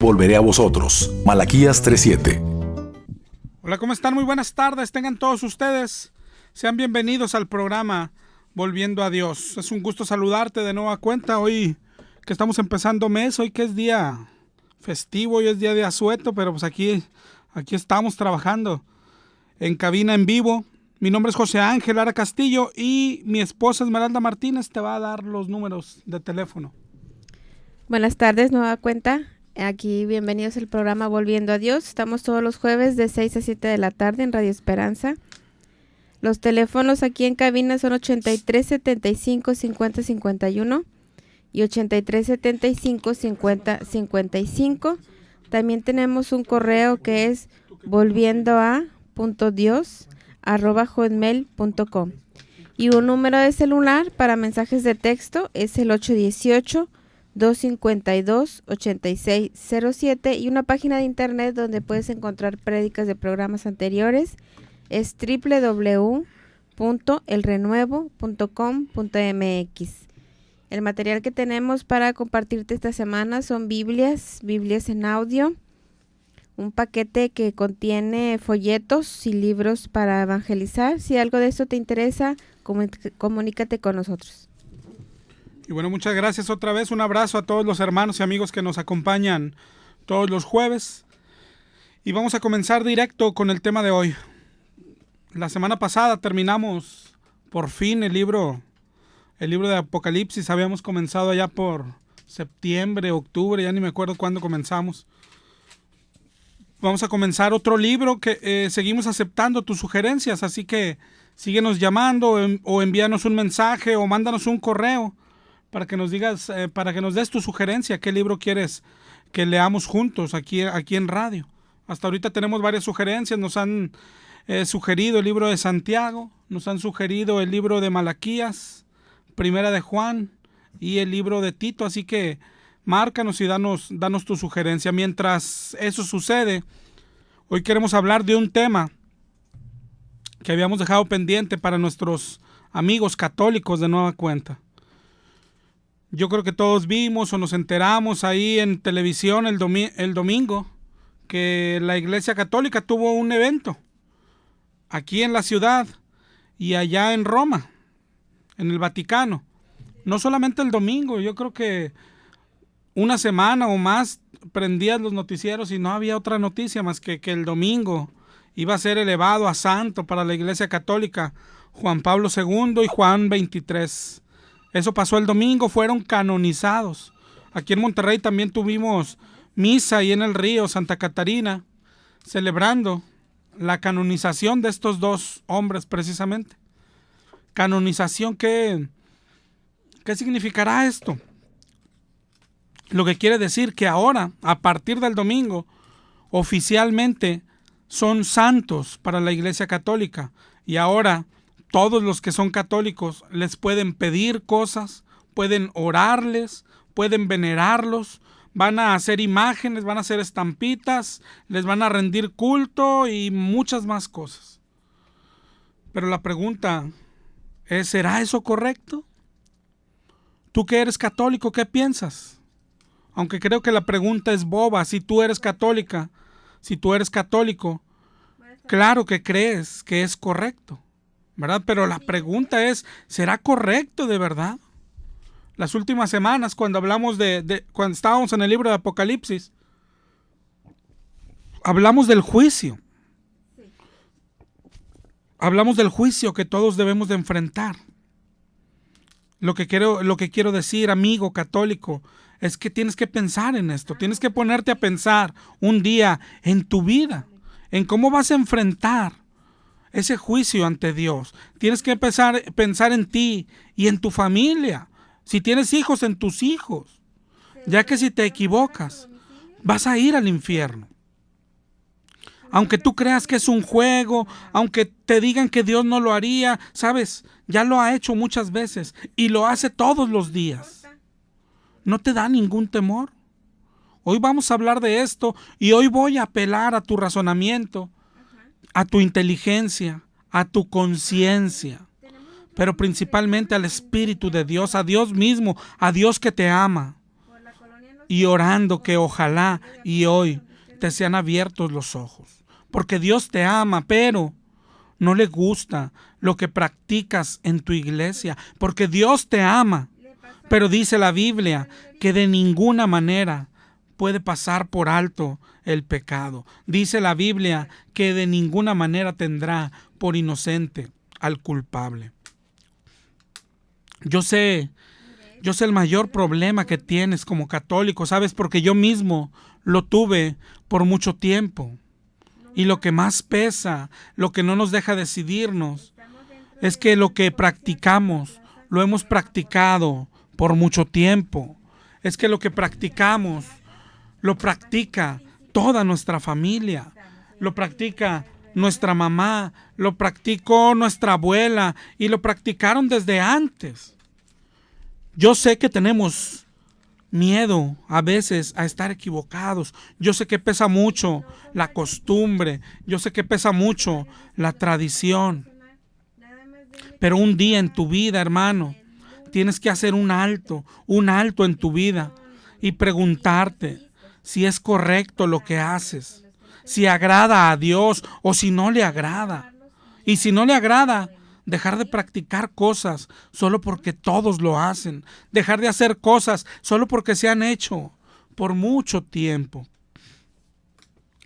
Volveré a vosotros. Malaquías 3:7. Hola, ¿cómo están? Muy buenas tardes. Tengan todos ustedes. Sean bienvenidos al programa Volviendo a Dios. Es un gusto saludarte de nueva cuenta. Hoy que estamos empezando mes, hoy que es día festivo, hoy es día de asueto, pero pues aquí estamos trabajando en cabina en vivo. Mi nombre es José Ángel Lara Castillo y mi esposa Esmeralda Martínez te va a dar los números de teléfono. Buenas tardes, nueva cuenta. Aquí bienvenidos al programa Volviendo a Dios. Estamos todos los jueves de 6 a 7 de la tarde en Radio Esperanza. Los teléfonos aquí en cabina son 83 75 50 51 y 83 75 50 55. También tenemos un correo que es volviendoa.dios@hotmail.com y un número de celular para mensajes de texto es el 818-252-8607 y una página de internet donde puedes encontrar prédicas de programas anteriores es www.elrenuevo.com.mx. El material que tenemos para compartirte esta semana son Biblias en audio, un paquete que contiene folletos y libros para evangelizar. Si algo de esto te interesa, comunícate con nosotros. Y bueno, muchas gracias otra vez. Un abrazo a todos los hermanos y amigos que nos acompañan todos los jueves. Y vamos a comenzar directo con el tema de hoy. La semana pasada terminamos por fin el libro de Apocalipsis. Habíamos comenzado allá por septiembre, octubre, ya ni me acuerdo cuándo comenzamos. Vamos a comenzar otro libro que seguimos aceptando tus sugerencias, así que síguenos llamando o envíanos un mensaje o mándanos un correo para que nos digas, para que nos des tu sugerencia, qué libro quieres que leamos juntos aquí en radio. Hasta ahorita tenemos varias sugerencias, nos han sugerido el libro de Santiago, nos han sugerido el libro de Malaquías, Primera de Juan y el libro de Tito, así que márcanos y danos tu sugerencia. Mientras eso sucede, hoy queremos hablar de un tema que habíamos dejado pendiente para nuestros amigos católicos de nueva cuenta. Yo creo que todos vimos o nos enteramos ahí en televisión el domingo que la Iglesia Católica tuvo un evento aquí en la ciudad y allá en Roma, en el Vaticano. No solamente el domingo, yo creo que una semana o más prendías los noticieros y no había otra noticia más que el domingo iba a ser elevado a santo para la Iglesia Católica Juan Pablo II y Juan XXIII. Eso pasó el domingo, fueron canonizados. Aquí en Monterrey también tuvimos misa ahí en el río Santa Catarina, celebrando la canonización de estos dos hombres precisamente. Canonización, ¿qué significará esto? Lo que quiere decir que ahora, a partir del domingo, oficialmente son santos para la Iglesia Católica. Y ahora todos los que son católicos les pueden pedir cosas, pueden orarles, pueden venerarlos, van a hacer imágenes, van a hacer estampitas, les van a rendir culto y muchas más cosas. Pero la pregunta es, ¿será eso correcto? Tú que eres católico, ¿qué piensas? Aunque creo que la pregunta es boba. Si tú eres católica, si tú eres católico, claro que crees que es correcto, ¿verdad? Pero la pregunta es, ¿será correcto de verdad? Las últimas semanas, cuando hablamos cuando estábamos en el libro de Apocalipsis, hablamos del juicio. Hablamos del juicio que todos debemos de enfrentar. Lo que quiero decir, amigo católico, es que tienes que pensar en esto. Tienes que ponerte a pensar un día en tu vida, en cómo vas a enfrentar ese juicio ante Dios. Tienes que empezar a pensar en ti y en tu familia. Si tienes hijos, en tus hijos. Ya que si te equivocas, vas a ir al infierno. Aunque tú creas que es un juego, aunque te digan que Dios no lo haría, sabes, ya lo ha hecho muchas veces y lo hace todos los días. ¿No te da ningún temor? Hoy vamos a hablar de esto y hoy voy a apelar a tu razonamiento, a tu inteligencia, a tu conciencia, pero principalmente al Espíritu de Dios, a Dios mismo, a Dios que te ama. y orando que ojalá y hoy te sean abiertos los ojos. Porque Dios te ama, pero no le gusta lo que practicas en tu iglesia. Porque Dios te ama, pero dice la Biblia que de ninguna manera puede pasar por alto el pecado. Dice la Biblia que de ninguna manera tendrá por inocente al culpable. Yo sé el mayor problema que tienes como católico, ¿sabes? Porque yo mismo lo tuve por mucho tiempo. Y lo que más pesa, lo que no nos deja decidirnos, es que lo que practicamos, lo hemos practicado por mucho tiempo. Es que lo que practicamos, lo practica toda nuestra familia. Lo practica nuestra mamá, lo practicó nuestra abuela y lo practicaron desde antes. Yo sé que tenemos miedo a veces a estar equivocados. Yo sé que pesa mucho la costumbre. Yo sé que pesa mucho la tradición. Pero un día en tu vida, hermano, tienes que hacer un alto en tu vida y preguntarte si es correcto lo que haces, si agrada a Dios o si no le agrada. Y si no le agrada, dejar de practicar cosas solo porque todos lo hacen. Dejar de hacer cosas solo porque se han hecho por mucho tiempo.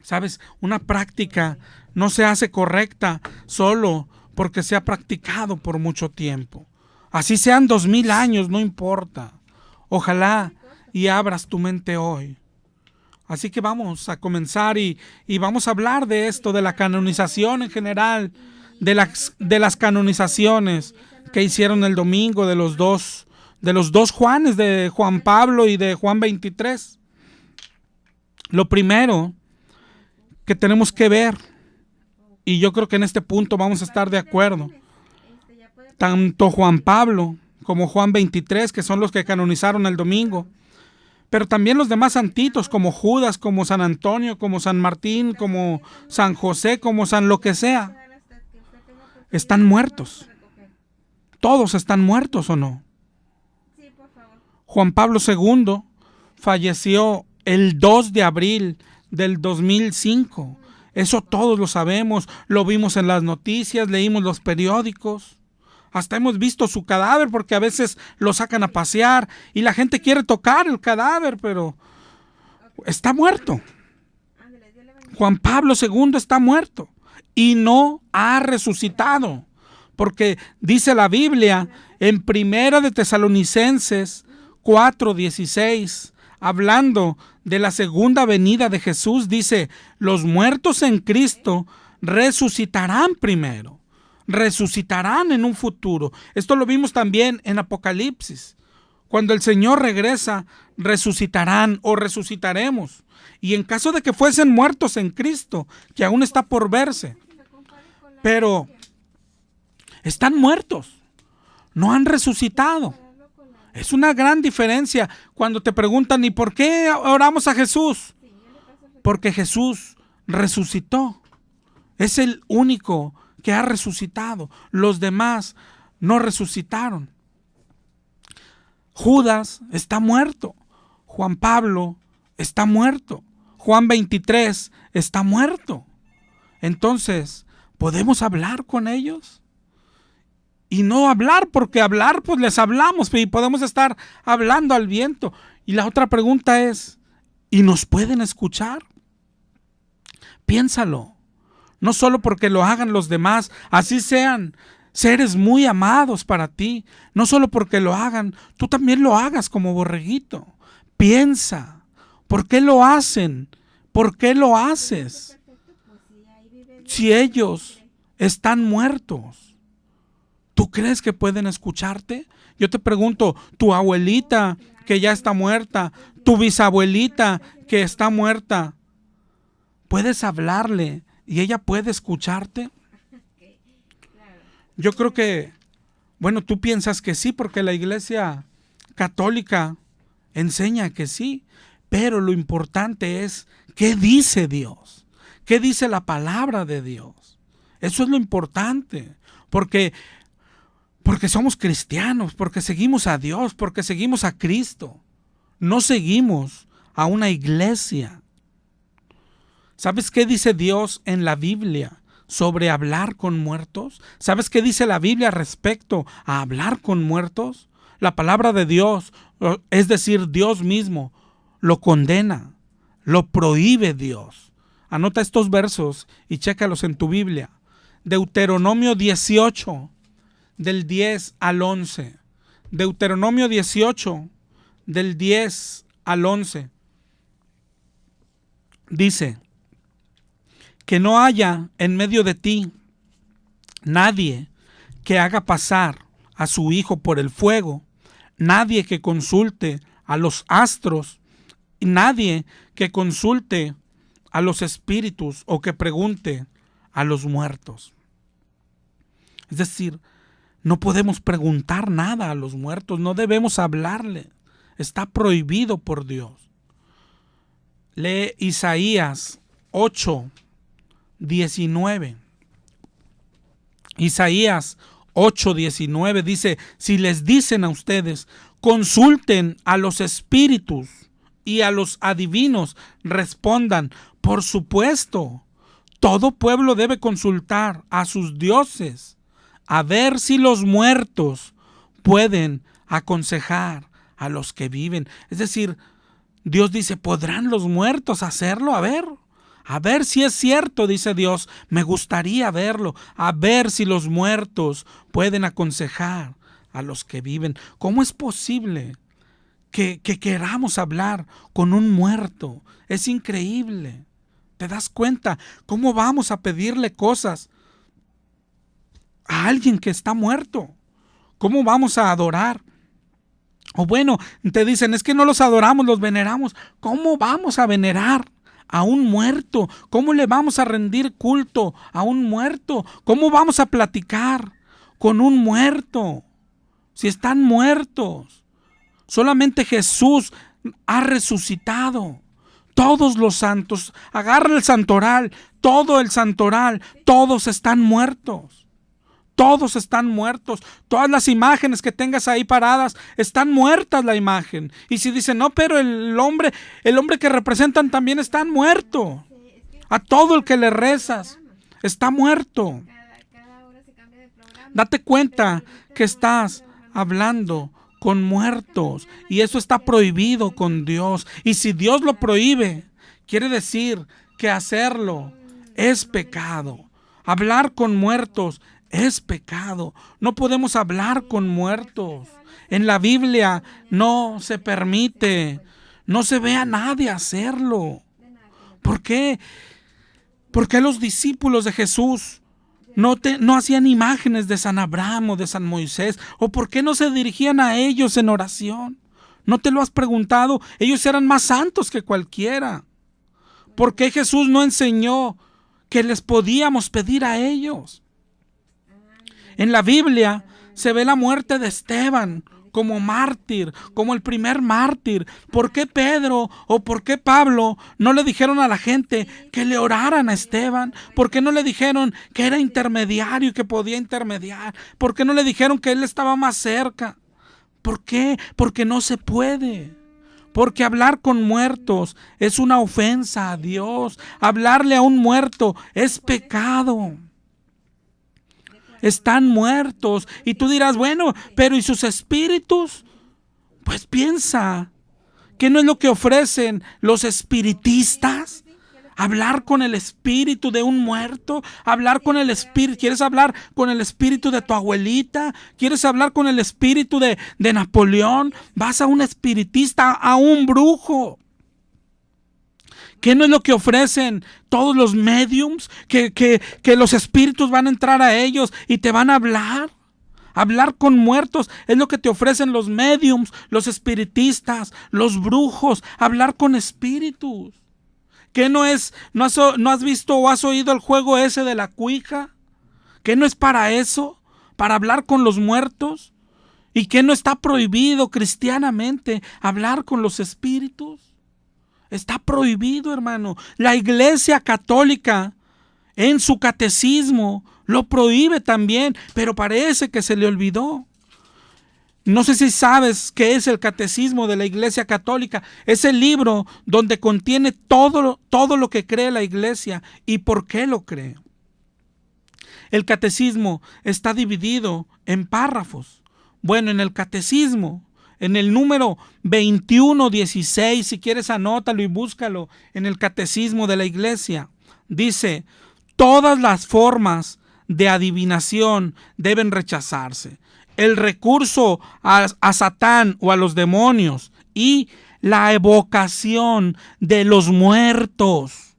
¿Sabes? Una práctica no se hace correcta solo porque se ha practicado por mucho tiempo. Así sean 2000 años, no importa. Ojalá y abras tu mente hoy. Así que vamos a comenzar y vamos a hablar de esto, de la canonización en general, de las canonizaciones que hicieron el domingo de los dos Juanes, de Juan Pablo y de Juan 23. Lo primero que tenemos que ver, y yo creo que en este punto vamos a estar de acuerdo, tanto Juan Pablo como Juan 23, que son los que canonizaron el domingo, pero también los demás santitos como Judas, como San Antonio, como San Martín, como San José, como San lo que sea, están muertos. ¿Todos están muertos o no? Juan Pablo II falleció el 2 de abril del 2005. Eso todos lo sabemos, lo vimos en las noticias, leímos los periódicos. Hasta hemos visto su cadáver porque a veces lo sacan a pasear y la gente quiere tocar el cadáver, pero está muerto. Juan Pablo II está muerto y no ha resucitado, porque dice la Biblia en Primera de Tesalonicenses 4:16, hablando de la segunda venida de Jesús, dice: los muertos en Cristo resucitarán primero. Resucitarán en un futuro. Esto lo vimos también en Apocalipsis. Cuando el Señor regresa, resucitarán o resucitaremos. Y en caso de que fuesen muertos en Cristo, que aún está por verse, pero están muertos, no han resucitado. Es una gran diferencia cuando te preguntan: ¿y por qué oramos a Jesús? Porque Jesús resucitó. Es el único que ha resucitado. Los demás no resucitaron. Judas está muerto. Juan Pablo está muerto. Juan 23 está muerto. Entonces, ¿podemos hablar con ellos? Y no hablar, porque hablar, pues les hablamos y podemos estar hablando al viento. Y la otra pregunta es: ¿y nos pueden escuchar? Piénsalo. No solo porque lo hagan los demás, así sean seres muy amados para ti. No solo porque lo hagan, tú también lo hagas como borreguito. Piensa, ¿por qué lo hacen? ¿Por qué lo haces? Si ellos están muertos, ¿tú crees que pueden escucharte? Yo te pregunto, tu abuelita que ya está muerta, tu bisabuelita que está muerta, ¿puedes hablarle y ella puede escucharte? Yo creo que, bueno, tú piensas que sí, porque la Iglesia Católica enseña que sí, pero lo importante es ¿qué dice Dios? ¿Qué dice la palabra de Dios? Eso es lo importante, porque somos cristianos, porque seguimos a Dios, porque seguimos a Cristo. No seguimos a una iglesia. ¿Sabes qué dice Dios en la Biblia sobre hablar con muertos? ¿Sabes qué dice la Biblia respecto a hablar con muertos? La palabra de Dios, es decir, Dios mismo, lo condena, lo prohíbe Dios. Anota estos versos y chécalos en tu Biblia. Deuteronomio 18, del 10 al 11. Deuteronomio 18, del 10 al 11. Dice: que no haya en medio de ti nadie que haga pasar a su hijo por el fuego, nadie que consulte a los astros, y nadie que consulte a los espíritus o que pregunte a los muertos. Es decir, no podemos preguntar nada a los muertos, no debemos hablarle, está prohibido por Dios. Lee Isaías 8, 19. Isaías 8:19 dice: si les dicen a ustedes, consulten a los espíritus y a los adivinos, respondan, por supuesto, todo pueblo debe consultar a sus dioses, a ver si los muertos pueden aconsejar a los que viven. Es decir, Dios dice, ¿podrán los muertos hacerlo? A ver si es cierto, dice Dios, me gustaría verlo, a ver si los muertos pueden aconsejar a los que viven. ¿Cómo es posible que queramos hablar con un muerto? Es increíble. ¿Te das cuenta cómo vamos a pedirle cosas a alguien que está muerto? ¿Cómo vamos a adorar? O bueno, te dicen, es que no los adoramos, los veneramos. ¿Cómo vamos a venerar a un muerto? ¿Cómo le vamos a rendir culto a un muerto? ¿Cómo vamos a platicar con un muerto si están muertos? Solamente Jesús ha resucitado. Todos los santos, agarra el santoral, todo el santoral, todos están muertos. Todos están muertos. Todas las imágenes que tengas ahí paradas, están muertas la imagen. Y si dicen, no, pero el hombre que representan también está muerto. A todo el que le rezas, está muerto. Date cuenta que estás hablando con muertos y eso está prohibido con Dios. Y si Dios lo prohíbe, quiere decir que hacerlo es pecado. Hablar con muertos es pecado. No podemos hablar con muertos. En la Biblia no se permite, no se ve a nadie hacerlo. ¿Por qué? Porque los discípulos de Jesús no hacían imágenes de San Abraham o de San Moisés? ¿O por qué no se dirigían a ellos en oración? ¿No te lo has preguntado? Ellos eran más santos que cualquiera. ¿Por qué Jesús no enseñó que les podíamos pedir a ellos? En la Biblia se ve la muerte de Esteban como mártir, como el primer mártir. ¿Por qué Pedro o por qué Pablo no le dijeron a la gente que le oraran a Esteban? ¿Por qué no le dijeron que era intermediario y que podía intermediar? ¿Por qué no le dijeron que él estaba más cerca? ¿Por qué? Porque no se puede. Porque hablar con muertos es una ofensa a Dios. Hablarle a un muerto es pecado. Están muertos. Y tú dirás, bueno, pero ¿y sus espíritus? Pues piensa, ¿qué no es lo que ofrecen los espiritistas? Hablar con el espíritu de un muerto, hablar con el espíritu. ¿Quieres hablar con el espíritu de tu abuelita? ¿Quieres hablar con el espíritu de Napoleón? Vas a un espiritista, a un brujo. ¿Qué no es lo que ofrecen todos los mediums? Que los espíritus van a entrar a ellos y te van a hablar. Hablar con muertos es lo que te ofrecen los mediums, los espiritistas, los brujos. Hablar con espíritus. ¿Qué no es? ¿No has visto o has oído el juego ese de la cuija? ¿Qué no es para eso? ¿Para hablar con los muertos? ¿Y qué no está prohibido cristianamente hablar con los espíritus? Está prohibido, hermano. La Iglesia Católica en su catecismo lo prohíbe también, pero parece que se le olvidó. No sé si sabes qué es el Catecismo de la Iglesia Católica. Es el libro donde contiene todo lo que cree la Iglesia y por qué lo cree. El Catecismo está dividido en párrafos. Bueno, en el Catecismo, en el número 2116, si quieres anótalo y búscalo, en el Catecismo de la Iglesia, dice: todas las formas de adivinación deben rechazarse. El recurso a Satán o a los demonios y la evocación de los muertos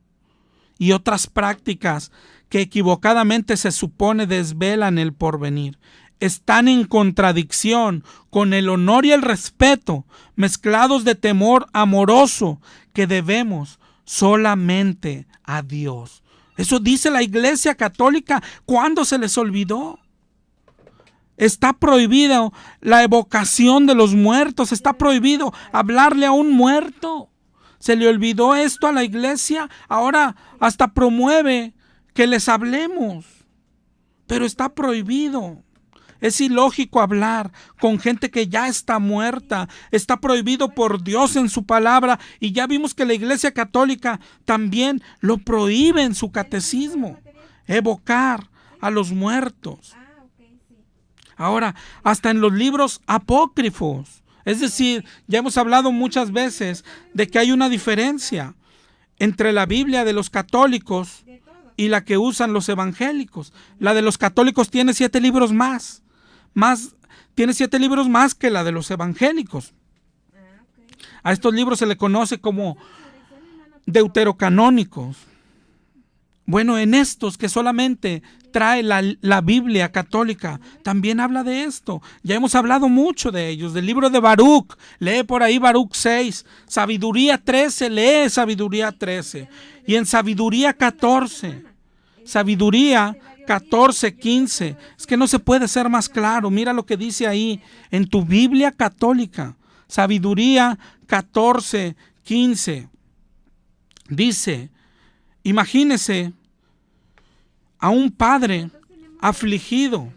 y otras prácticas que equivocadamente se supone desvelan el porvenir están en contradicción con el honor y el respeto mezclados de temor amoroso que debemos solamente a Dios. Eso dice la Iglesia Católica. ¿Cuándo se les olvidó? Está prohibido la evocación de los muertos. Está prohibido hablarle a un muerto. ¿Se le olvidó esto a la iglesia? Ahora hasta promueve que les hablemos. Pero está prohibido. Es ilógico hablar con gente que ya está muerta. Está prohibido por Dios en su palabra. Y ya vimos que la Iglesia Católica también lo prohíbe en su catecismo. Evocar a los muertos. Ahora, hasta en los libros apócrifos. Es decir, ya hemos hablado muchas veces de que hay una diferencia entre la Biblia de los católicos y la que usan los evangélicos. La de los católicos tiene 7 libros más. Tiene 7 libros más que la de los evangélicos. A estos libros se le conoce como deuterocanónicos. Bueno, en estos que solamente trae la Biblia católica, también habla de esto. Ya hemos hablado mucho de ellos, del libro de Baruch. Lee por ahí Baruch 6, Sabiduría 13, lee Sabiduría 13. Y en Sabiduría 14, Sabiduría 14, 15. Es que no se puede ser más claro. Mira lo que dice ahí en tu Biblia católica. Sabiduría 14, 15. Dice: imagínese a un padre afligido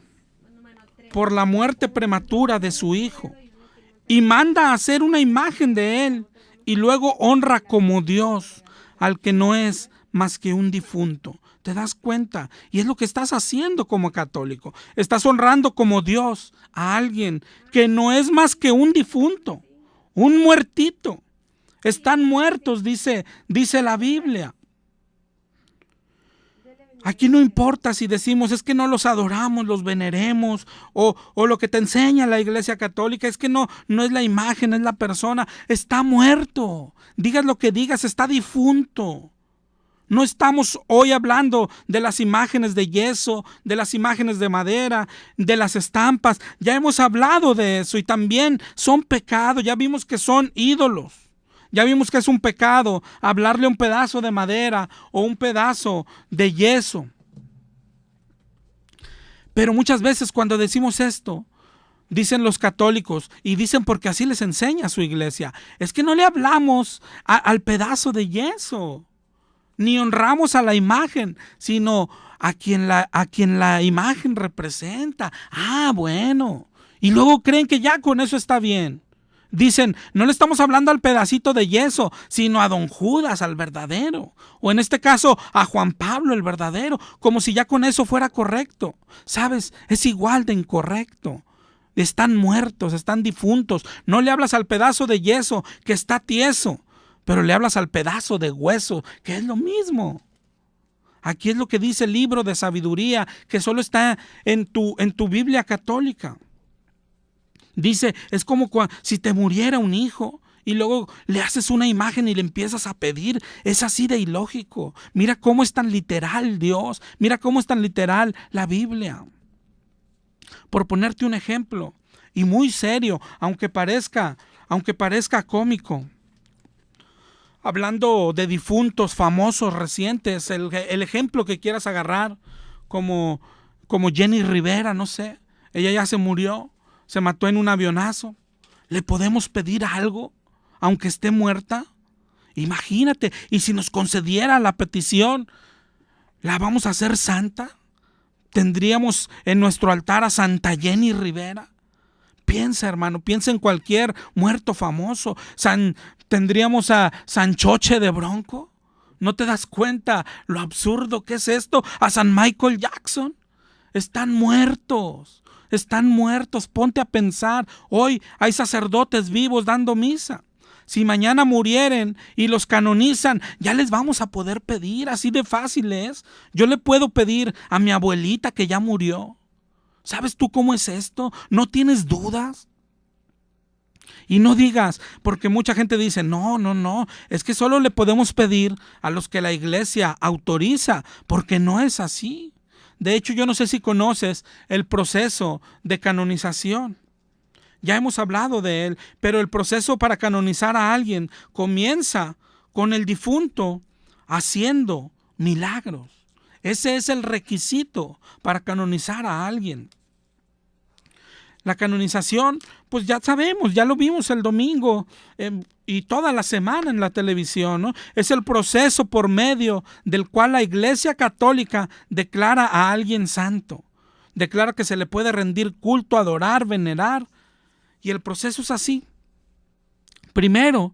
por la muerte prematura de su hijo y manda a hacer una imagen de él y luego honra como Dios al que no es más que un difunto. ¿Te das cuenta? Y es lo que estás haciendo como católico. Estás honrando como Dios a alguien que no es más que un difunto, un muertito. Están muertos, dice la Biblia. Aquí no importa si decimos es que no los adoramos, los veneremos, o lo que te enseña la Iglesia Católica es que no es la imagen, es la persona. Está muerto. Digas lo que digas, está difunto. No estamos hoy hablando de las imágenes de yeso, de las imágenes de madera, de las estampas. Ya hemos hablado de eso y también son pecados. Ya vimos que son ídolos. Ya vimos que es un pecado hablarle a un pedazo de madera o un pedazo de yeso. Pero muchas veces cuando decimos esto, dicen los católicos, y dicen porque así les enseña su iglesia, es que no le hablamos al pedazo de yeso, ni honramos a la imagen, sino a quien la imagen representa. Ah, bueno. Y luego creen que ya con eso está bien. Dicen, no le estamos hablando al pedacito de yeso, sino a don Judas, al verdadero. O en este caso, a Juan Pablo, el verdadero, como si ya con eso fuera correcto. ¿Sabes? Es igual de incorrecto. Están muertos, están difuntos. No le hablas al pedazo de yeso que está tieso, pero le hablas al pedazo de hueso, que es lo mismo. Aquí es lo que dice el libro de sabiduría, que solo está en tu Biblia católica. Dice, es como si te muriera un hijo y luego le haces una imagen y le empiezas a pedir. Es así de ilógico. Mira cómo es tan literal Dios. Mira cómo es tan literal la Biblia. Por ponerte un ejemplo, y muy serio, aunque parezca cómico. Hablando de difuntos famosos recientes, el ejemplo que quieras agarrar, como Jenny Rivera, no sé. Ella ya se murió. Se mató en un avionazo. ¿Le podemos pedir algo, aunque esté muerta? Imagínate, y si nos concediera la petición, ¿la vamos a hacer santa? ¿Tendríamos en nuestro altar a Santa Jenny Rivera? Piensa, hermano, piensa en cualquier muerto famoso. Tendríamos a Sanchoche de Bronco. ¿No te das cuenta lo absurdo que es esto? A San Michael Jackson. Están muertos. Ponte a pensar. Hoy hay sacerdotes vivos dando misa. Si mañana murieren y los canonizan, ya les vamos a poder pedir. Así de fácil es. Yo le puedo pedir a mi abuelita que ya murió. ¿Sabes tú cómo es esto? ¿No tienes dudas? Y no digas, porque mucha gente dice, no, es que solo le podemos pedir a los que la iglesia autoriza, porque no es así. De hecho, yo no sé si conoces el proceso de canonización. Ya hemos hablado de él, pero el proceso para canonizar a alguien comienza con el difunto haciendo milagros. Ese es el requisito para canonizar a alguien. La canonización, pues ya sabemos, ya lo vimos el domingo y toda la semana en la televisión, ¿no? Es el proceso por medio del cual la Iglesia Católica declara a alguien santo. Declara que se le puede rendir culto, adorar, venerar. Y el proceso es así. Primero,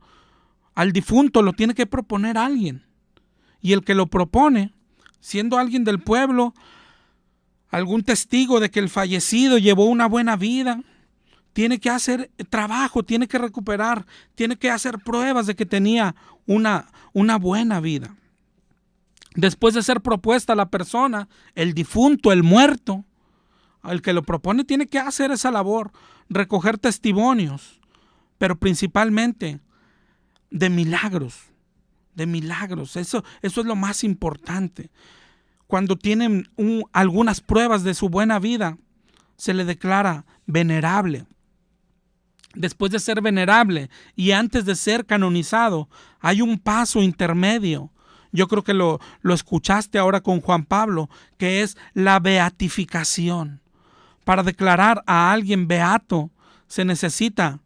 al difunto lo tiene que proponer alguien. Y el que lo propone, siendo alguien del pueblo, algún testigo de que el fallecido llevó una buena vida, tiene que hacer trabajo, tiene que recuperar, tiene que hacer pruebas de que tenía una buena vida. Después de ser propuesta la persona, el difunto, el muerto, el que lo propone tiene que hacer esa labor, recoger testimonios, pero principalmente de milagros. Eso es lo más importante. Cuando tienen algunas pruebas de su buena vida, se le declara venerable. Después de ser venerable y antes de ser canonizado, hay un paso intermedio. Yo creo que lo escuchaste ahora con Juan Pablo, que es la beatificación. Para declarar a alguien beato se necesita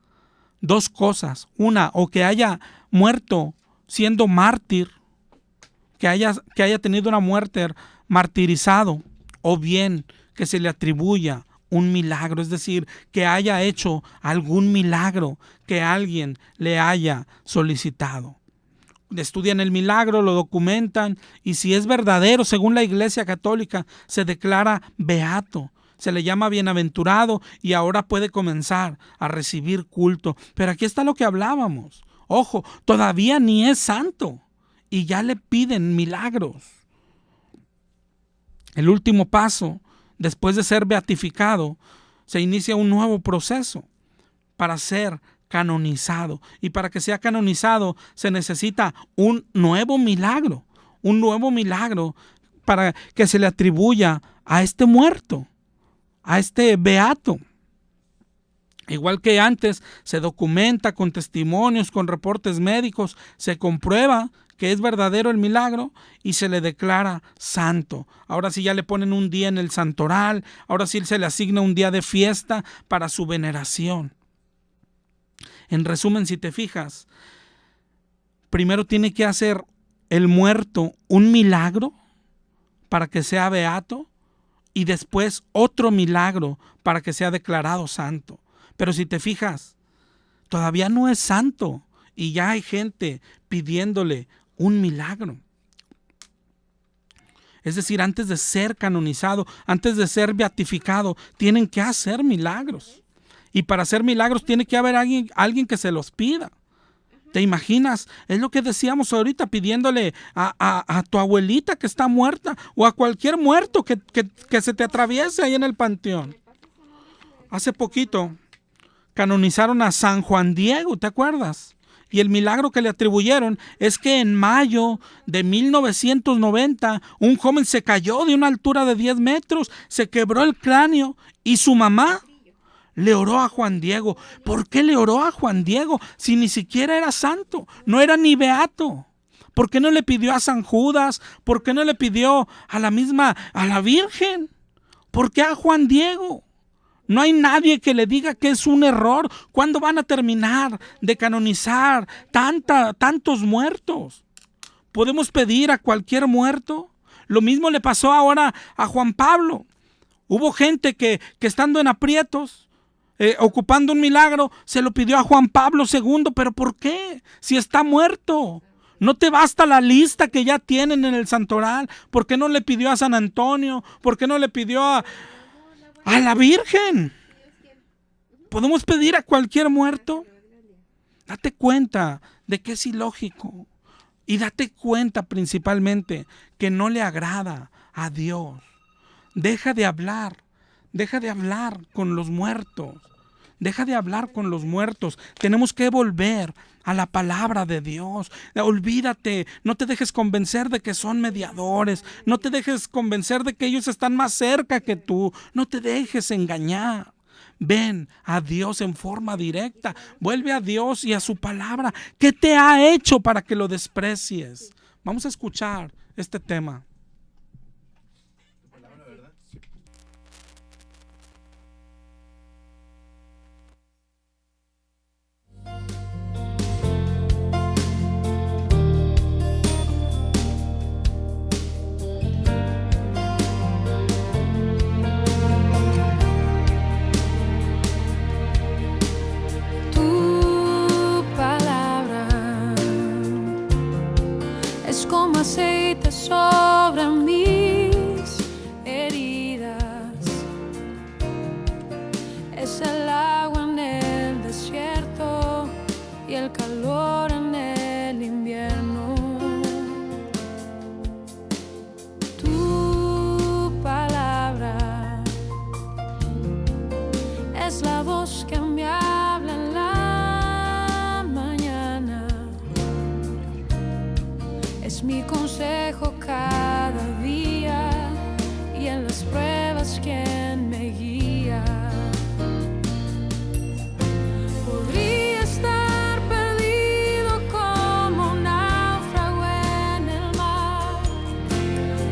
dos cosas. Una, o que haya muerto siendo mártir, que haya tenido una muerte martirizado, o bien que se le atribuya un milagro, es decir, que haya hecho algún milagro que alguien le haya solicitado. Estudian el milagro, lo documentan, y si es verdadero, según la Iglesia Católica, se declara beato. Se le llama bienaventurado y ahora puede comenzar a recibir culto. Pero aquí está lo que hablábamos. Ojo, todavía ni es santo y ya le piden milagros. El último paso, después de ser beatificado, se inicia un nuevo proceso para ser canonizado. Y para que sea canonizado se necesita un nuevo milagro para que se le atribuya a este muerto, a este beato. Igual que antes, se documenta con testimonios, con reportes médicos, se comprueba que es verdadero el milagro y se le declara santo. Ahora sí ya le ponen un día en el santoral, ahora sí se le asigna un día de fiesta para su veneración. En resumen, si te fijas, primero tiene que hacer el muerto un milagro para que sea beato, y después otro milagro para que sea declarado santo. Pero si te fijas, todavía no es santo y ya hay gente pidiéndole un milagro. Es decir, antes de ser canonizado, antes de ser beatificado, tienen que hacer milagros. Y para hacer milagros tiene que haber alguien que se los pida. ¿Te imaginas? Es lo que decíamos ahorita, pidiéndole a tu abuelita que está muerta o a cualquier muerto que se te atraviese ahí en el panteón. Hace poquito canonizaron a San Juan Diego, ¿te acuerdas? Y el milagro que le atribuyeron es que en mayo de 1990 un joven se cayó de una altura de 10 metros, se quebró el cráneo y su mamá le oró a Juan Diego. ¿Por qué le oró a Juan Diego si ni siquiera era santo? No era ni beato. ¿Por qué no le pidió a San Judas? ¿Por qué no le pidió a la Virgen? ¿Por qué a Juan Diego? No hay nadie que le diga que es un error. ¿Cuándo van a terminar de canonizar tantos muertos? ¿Podemos pedir a cualquier muerto? Lo mismo le pasó ahora a Juan Pablo. Hubo gente que estando en aprietos, ocupando un milagro, se lo pidió a Juan Pablo II. ¿Pero por qué? Si está muerto. ¿No te basta la lista que ya tienen en el santoral? ¿Por qué no le pidió a San Antonio? ¿Por qué no le pidió a la Virgen? ¿Podemos pedir a cualquier muerto? Date cuenta de que es ilógico. Y date cuenta principalmente que no le agrada a Dios. Deja de hablar con los muertos. Deja de hablar con los muertos. Tenemos que volver a la palabra de Dios. Olvídate, no te dejes convencer de que son mediadores. No te dejes convencer de que ellos están más cerca que tú. No te dejes engañar. Ven a Dios en forma directa. Vuelve a Dios y a su palabra. ¿Qué te ha hecho para que lo desprecies? Vamos a escuchar este tema. Aceite sobre mis heridas, es el agua en el desierto y el calor en el invierno. Tu palabra es la voz que me habla en la mañana. Es mi consejo cada día y en las pruebas quien me guía. Podría estar perdido como un náufrago en el mar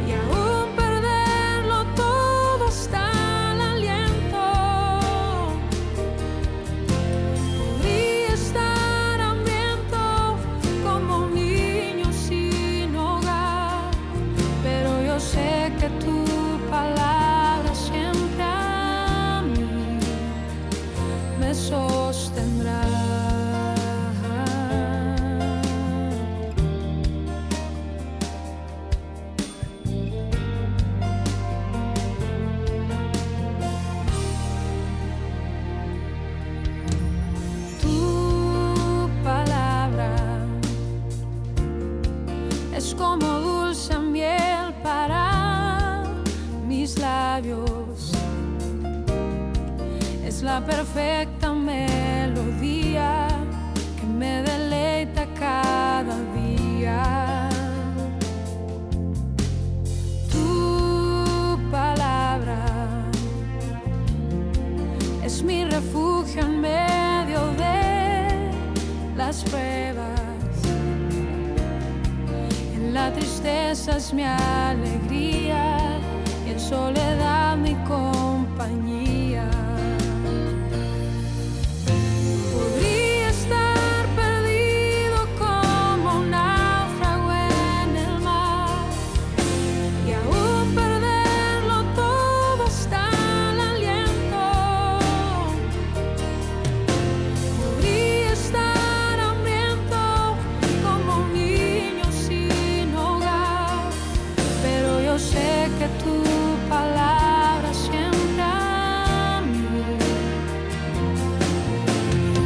y aún perderlo todo hasta el aliento. Podría estar hambriento como un niño sin hogar, pero yo sé que tu palabra siempre a mí me sostendrá. Tu palabra es como dulce miel para mis labios, es la perfecta melodía que me deleita cada día. Tu palabra es mi refugio en medio de las pruebas. La tristeza es mi alegría y en soledad mi compañía. Podría estar perdido como un náufrago en el mar y aún perderlo todo hasta el aliento. Podría estar hambriento como un niño sin hogar, pero yo sé que tu palabra siempre a mí.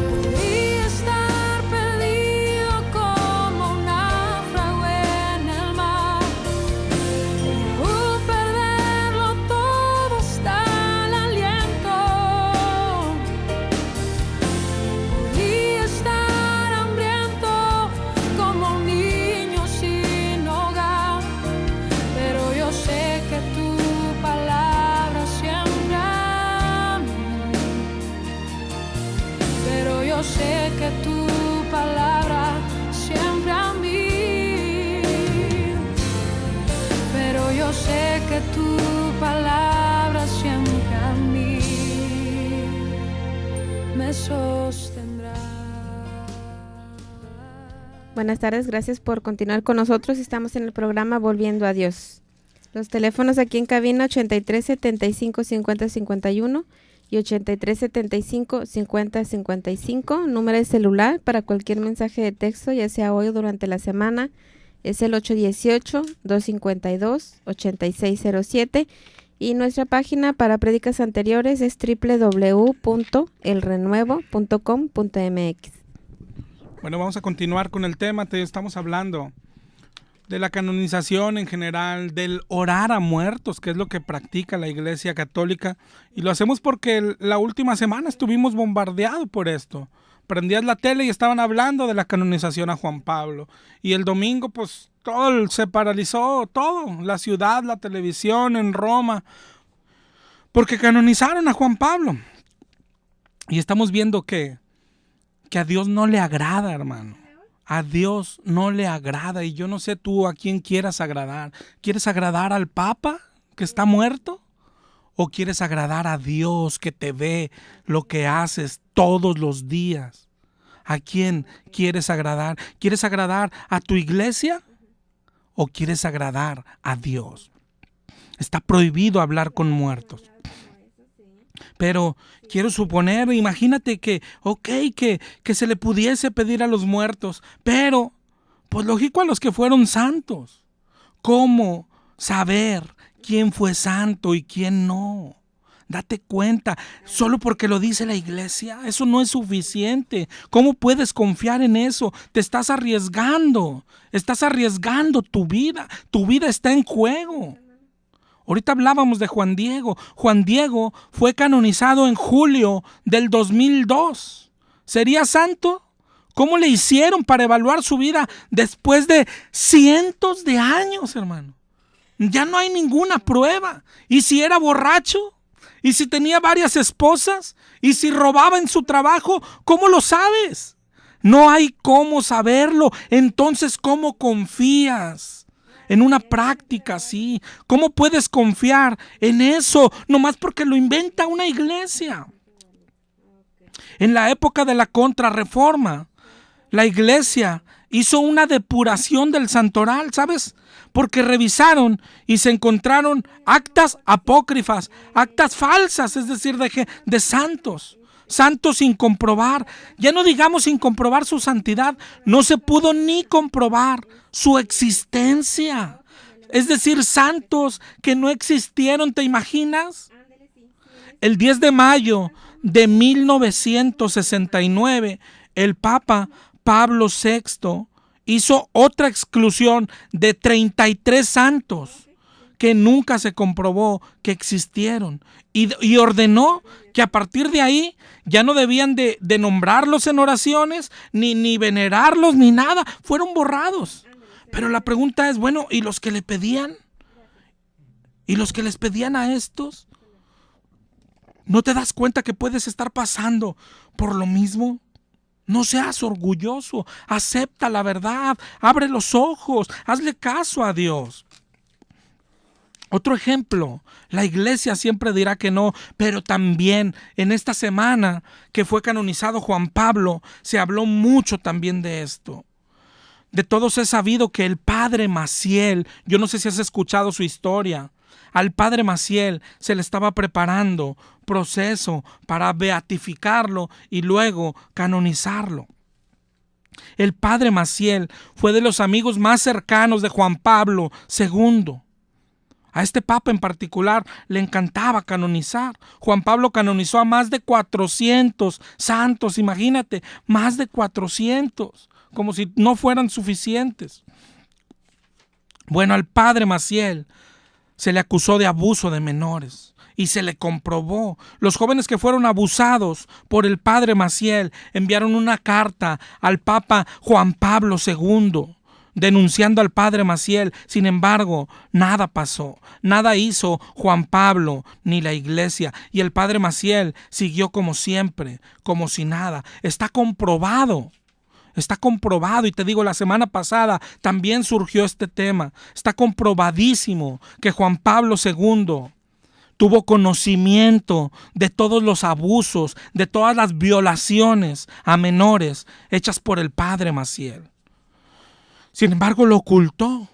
Podría estar perdido como un náufrago en el mar y aún perderlo todo hasta el aliento. Podría estar hambriento como un niño sin hogar, pero yo sé que tu palabra siempre a mí. Pero yo sé que tu palabra siempre a mí. Pero yo sé que tu palabra siempre a mí me sostendrá. Buenas tardes, gracias por continuar con nosotros. Estamos en el programa Volviendo a Dios. Los teléfonos aquí en cabina 83 75 50 51 y 8375-5055. Número de celular para cualquier mensaje de texto, ya sea hoy o durante la semana, es el 818-252-8607. Y nuestra página para prédicas anteriores es www.elrenuevo.com.mx. Bueno, vamos a continuar con el tema. Estamos hablando de la canonización en general, del orar a muertos, que es lo que practica la Iglesia Católica. Y lo hacemos porque la última semana estuvimos bombardeados por esto. Prendías la tele y estaban hablando de la canonización a Juan Pablo. Y el domingo, pues, todo se paralizó, todo. La ciudad, la televisión en Roma. Porque canonizaron a Juan Pablo. Y estamos viendo que a Dios no le agrada, hermano. A Dios no le agrada. Y yo no sé tú a quién quieras agradar. ¿Quieres agradar al Papa que está muerto? ¿O quieres agradar a Dios que te ve lo que haces todos los días? ¿A quién quieres agradar? ¿Quieres agradar a tu iglesia o quieres agradar a Dios? Está prohibido hablar con muertos. Pero quiero suponer, imagínate que se le pudiese pedir a los muertos, pero pues lógico a los que fueron santos. ¿Cómo saber quién fue santo y quién no? Date cuenta, solo porque lo dice la iglesia, eso no es suficiente. ¿Cómo puedes confiar en eso? Te estás arriesgando tu vida está en juego. Ahorita hablábamos de Juan Diego. Juan Diego fue canonizado en julio del 2002. ¿Sería santo? ¿Cómo le hicieron para evaluar su vida después de cientos de años, hermano? Ya no hay ninguna prueba. ¿Y si era borracho? ¿Y si tenía varias esposas? ¿Y si robaba en su trabajo? ¿Cómo lo sabes? No hay cómo saberlo. Entonces, ¿cómo confías en una práctica así? ¿Cómo puedes confiar en eso nomás porque lo inventa una iglesia? En la época de la Contrarreforma, la iglesia hizo una depuración del santoral, ¿sabes? Porque revisaron y se encontraron actas apócrifas, actas falsas, es decir, de santos sin comprobar. Ya no digamos sin comprobar su santidad, no se pudo ni comprobar su existencia. Es decir, santos que no existieron, ¿te imaginas? El 10 de mayo de 1969, el Papa Pablo VI hizo otra exclusión de 33 santos que nunca se comprobó que existieron, y ordenó que a partir de ahí ya no debían de nombrarlos en oraciones, ni venerarlos, ni nada, fueron borrados. Pero la pregunta es, bueno, ¿y los que le pedían? ¿Y los que les pedían a estos? ¿No te das cuenta que puedes estar pasando por lo mismo? No seas orgulloso, acepta la verdad, abre los ojos, hazle caso a Dios. Otro ejemplo, la iglesia siempre dirá que no, pero también en esta semana que fue canonizado Juan Pablo, se habló mucho también de esto. De todos he sabido que el padre Maciel, yo no sé si has escuchado su historia, al padre Maciel se le estaba preparando proceso para beatificarlo y luego canonizarlo. El padre Maciel fue de los amigos más cercanos de Juan Pablo II. A este papa en particular le encantaba canonizar. Juan Pablo canonizó a más de 400 santos, imagínate, más de 400, como si no fueran suficientes. Bueno, al padre Maciel se le acusó de abuso de menores y se le comprobó. Los jóvenes que fueron abusados por el padre Maciel enviaron una carta al Papa Juan Pablo II denunciando al padre Maciel. Sin embargo, nada pasó, nada hizo Juan Pablo ni la iglesia, y el padre Maciel siguió como siempre, como si nada. Está comprobado, y te digo, la semana pasada también surgió este tema. Está comprobadísimo que Juan Pablo II tuvo conocimiento de todos los abusos, de todas las violaciones a menores hechas por el padre Maciel. Sin embargo, lo ocultó,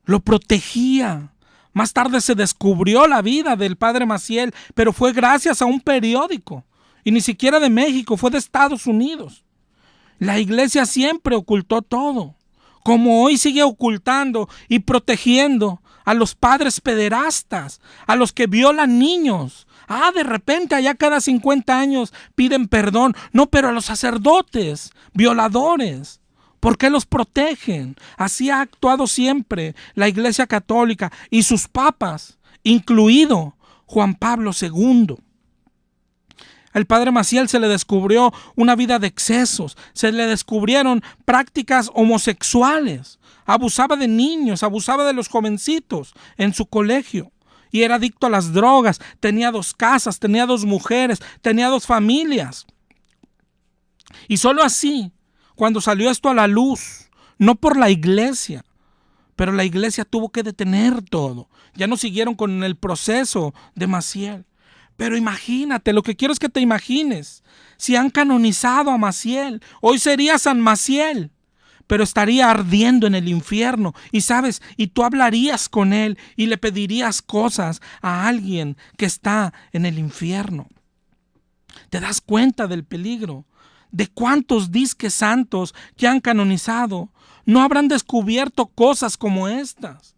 lo protegía. Más tarde se descubrió la vida del padre Maciel, pero fue gracias a un periódico. Y ni siquiera de México, fue de Estados Unidos. La iglesia siempre ocultó todo, como hoy sigue ocultando y protegiendo a los padres pederastas, a los que violan niños. De repente allá cada 50 años piden perdón. No, pero a los sacerdotes, violadores, ¿por qué los protegen? Así ha actuado siempre la Iglesia Católica y sus papas, incluido Juan Pablo II. Al padre Maciel se le descubrió una vida de excesos, se le descubrieron prácticas homosexuales, abusaba de niños, abusaba de los jovencitos en su colegio y era adicto a las drogas, tenía 2 casas, tenía 2 mujeres, tenía 2 familias. Y solo así, cuando salió esto a la luz, no por la iglesia, pero la iglesia tuvo que detener todo, ya no siguieron con el proceso de Maciel. Pero imagínate, lo que quiero es que te imagines, si han canonizado a Maciel, hoy sería San Maciel, pero estaría ardiendo en el infierno. Y sabes, y tú hablarías con él y le pedirías cosas a alguien que está en el infierno. ¿Te das cuenta del peligro? ¿De cuántos disques santos que han canonizado no habrán descubierto cosas como estas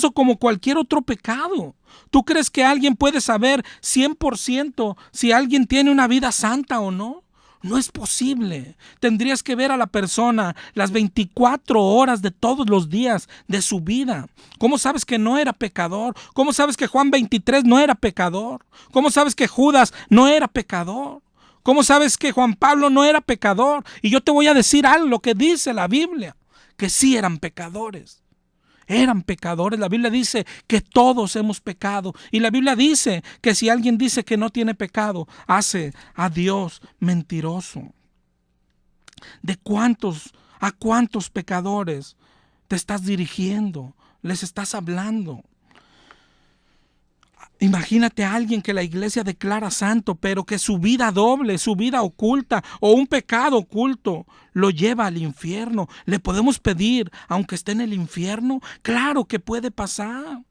o como cualquier otro pecado? ¿Tú crees que alguien puede saber 100% si alguien tiene una vida santa o no? No es posible. Tendrías que ver a la persona las 24 horas de todos los días de su vida. ¿Cómo sabes que no era pecador? ¿Cómo sabes que Juan 23 no era pecador? ¿Cómo sabes que Judas no era pecador? ¿Cómo sabes que Juan Pablo no era pecador? Y yo te voy a decir algo, lo que dice la Biblia, que sí eran pecadores. Eran pecadores. La Biblia dice que todos hemos pecado. Y la Biblia dice que si alguien dice que no tiene pecado, hace a Dios mentiroso. ¿A cuántos pecadores te estás dirigiendo? ¿Les estás hablando? Imagínate a alguien que la iglesia declara santo, pero que su vida doble, su vida oculta o un pecado oculto lo lleva al infierno. ¿Le podemos pedir, aunque esté en el infierno? Claro que puede pasar.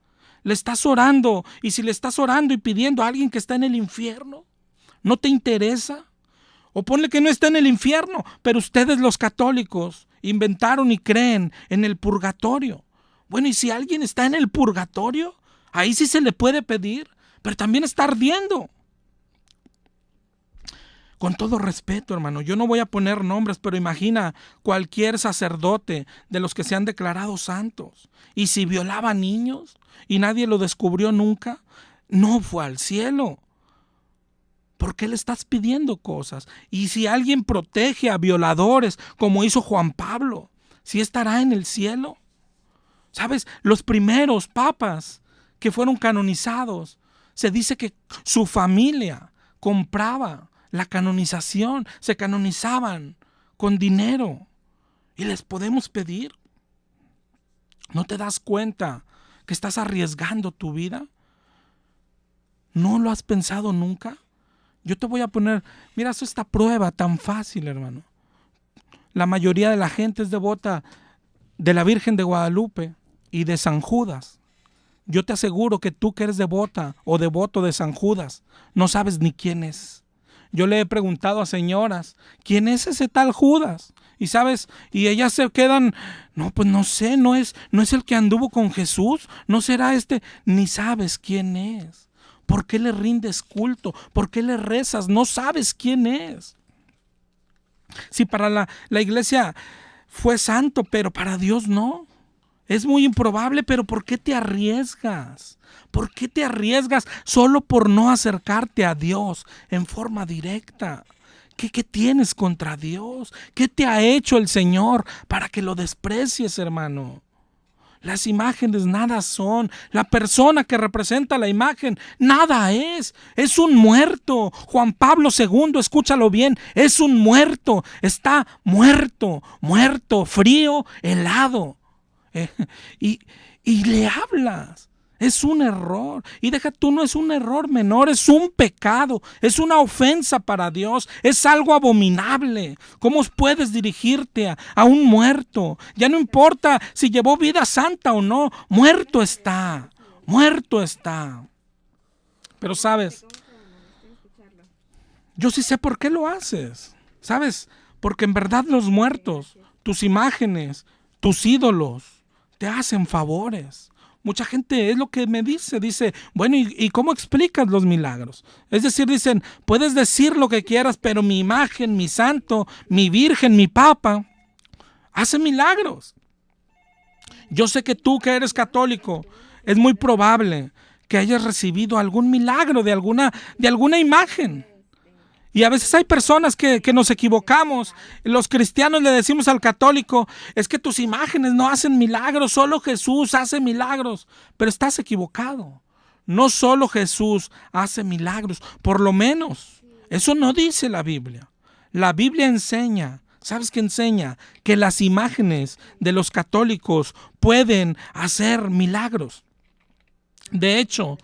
Le estás orando, y si le estás orando y pidiendo a alguien que está en el infierno, ¿no te interesa? O ponle que no está en el infierno, pero ustedes los católicos inventaron y creen en el purgatorio. Bueno, ¿y si alguien está en el purgatorio? Ahí sí se le puede pedir, pero también está ardiendo. Con todo respeto, hermano, yo no voy a poner nombres, pero imagina cualquier sacerdote de los que se han declarado santos. Y si violaba niños y nadie lo descubrió nunca, no fue al cielo. ¿Por qué le estás pidiendo cosas? Y si alguien protege a violadores, como hizo Juan Pablo, ¿sí estará en el cielo? ¿Sabes? Los primeros papas que fueron canonizados, se dice que su familia compraba la canonización, se canonizaban con dinero. ¿Y les podemos pedir? ¿No te das cuenta que estás arriesgando tu vida? ¿No lo has pensado nunca? Yo te voy a poner, mira, esta prueba tan fácil, hermano. La mayoría de la gente es devota de la Virgen de Guadalupe y de San Judas. Yo te aseguro que tú que eres devota o devoto de San Judas, no sabes ni quién es. Yo le he preguntado a señoras, ¿quién es ese tal Judas? Y sabes, y ellas se quedan, no, pues no sé, no es el que anduvo con Jesús, no será este, ni sabes quién es. ¿Por qué le rindes culto? ¿Por qué le rezas? No sabes quién es. Si para la iglesia fue santo, pero para Dios no. Es muy improbable, pero ¿por qué te arriesgas? ¿Por qué te arriesgas solo por no acercarte a Dios en forma directa? ¿Qué tienes contra Dios? ¿Qué te ha hecho el Señor para que lo desprecies, hermano? Las imágenes nada son. La persona que representa la imagen nada es. Es un muerto. Juan Pablo II, escúchalo bien, es un muerto. Está muerto, frío, helado. Y le hablas. Es un error. Y deja tú, no es un error menor, es un pecado, es una ofensa para Dios, es algo abominable. ¿Cómo puedes dirigirte a un muerto? Ya no importa si llevó vida santa o no, muerto está. muerto está. Pero sabes, yo sí sé por qué lo haces. ¿Sabes? Porque en verdad los muertos, tus imágenes, tus ídolos, te hacen favores. Mucha gente es lo que me dice, bueno, ¿y cómo explicas los milagros? Es decir, dicen, puedes decir lo que quieras, pero mi imagen, mi santo, mi virgen, mi papa, hace milagros. Yo sé que tú, que eres católico, es muy probable que hayas recibido algún milagro de alguna imagen. Y a veces hay personas que nos equivocamos. Los cristianos le decimos al católico, es que tus imágenes no hacen milagros, solo Jesús hace milagros. Pero estás equivocado. No solo Jesús hace milagros, por lo menos. Eso no dice la Biblia. La Biblia enseña, ¿sabes qué enseña? Que las imágenes de los católicos pueden hacer milagros. De hecho,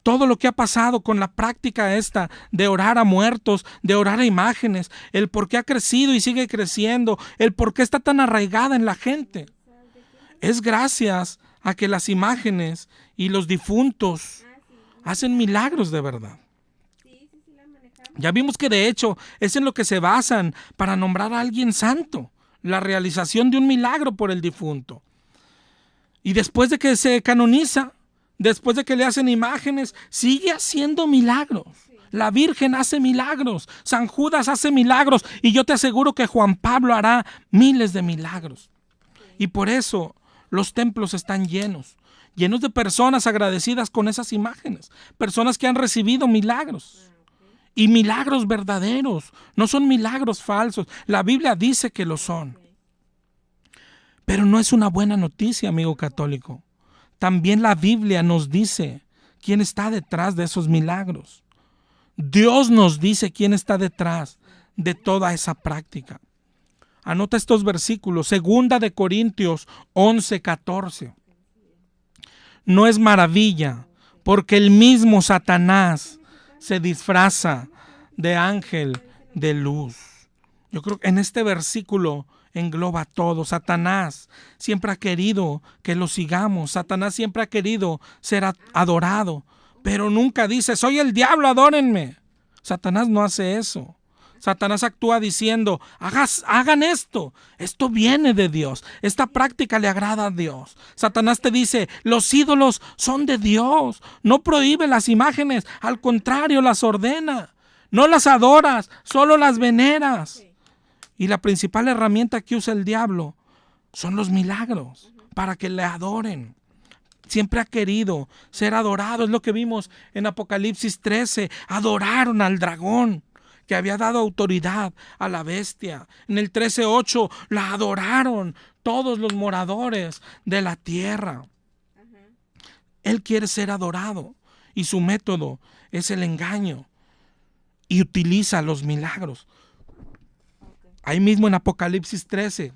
todo lo que ha pasado con la práctica esta de orar a muertos, de orar a imágenes, el por qué ha crecido y sigue creciendo, el por qué está tan arraigada en la gente, es gracias a que las imágenes y los difuntos hacen milagros de verdad. Ya vimos que de hecho es en lo que se basan para nombrar a alguien santo, la realización de un milagro por el difunto. Y después de que se canoniza, después de que le hacen imágenes, sigue haciendo milagros. La Virgen hace milagros, San Judas hace milagros, y yo te aseguro que Juan Pablo hará miles de milagros. Y por eso los templos están llenos de personas agradecidas con esas imágenes, personas que han recibido milagros. Y milagros verdaderos, no son milagros falsos. La Biblia dice que lo son. Pero no es una buena noticia, amigo católico. También la Biblia nos dice quién está detrás de esos milagros. Dios nos dice quién está detrás de toda esa práctica. Anota estos versículos, 2 de Corintios 11:14. No es maravilla, porque el mismo Satanás se disfraza de ángel de luz. Yo creo que en este versículo engloba todo. Satanás siempre ha querido que lo sigamos. Satanás siempre ha querido ser adorado, pero nunca dice, soy el diablo, adórenme. Satanás no hace eso. Satanás actúa diciendo, hagan esto viene de Dios, esta práctica le agrada a Dios. Satanás te dice, los ídolos son de Dios, no prohíbe las imágenes, al contrario, las ordena. No las adoras, solo las veneras. Y la principal herramienta que usa el diablo son los milagros para que le adoren. Siempre ha querido ser adorado. Es lo que vimos en Apocalipsis 13. Adoraron al dragón que había dado autoridad a la bestia. En el 13:8 la adoraron todos los moradores de la tierra. Él quiere ser adorado y su método es el engaño y utiliza los milagros. Ahí mismo en Apocalipsis 13,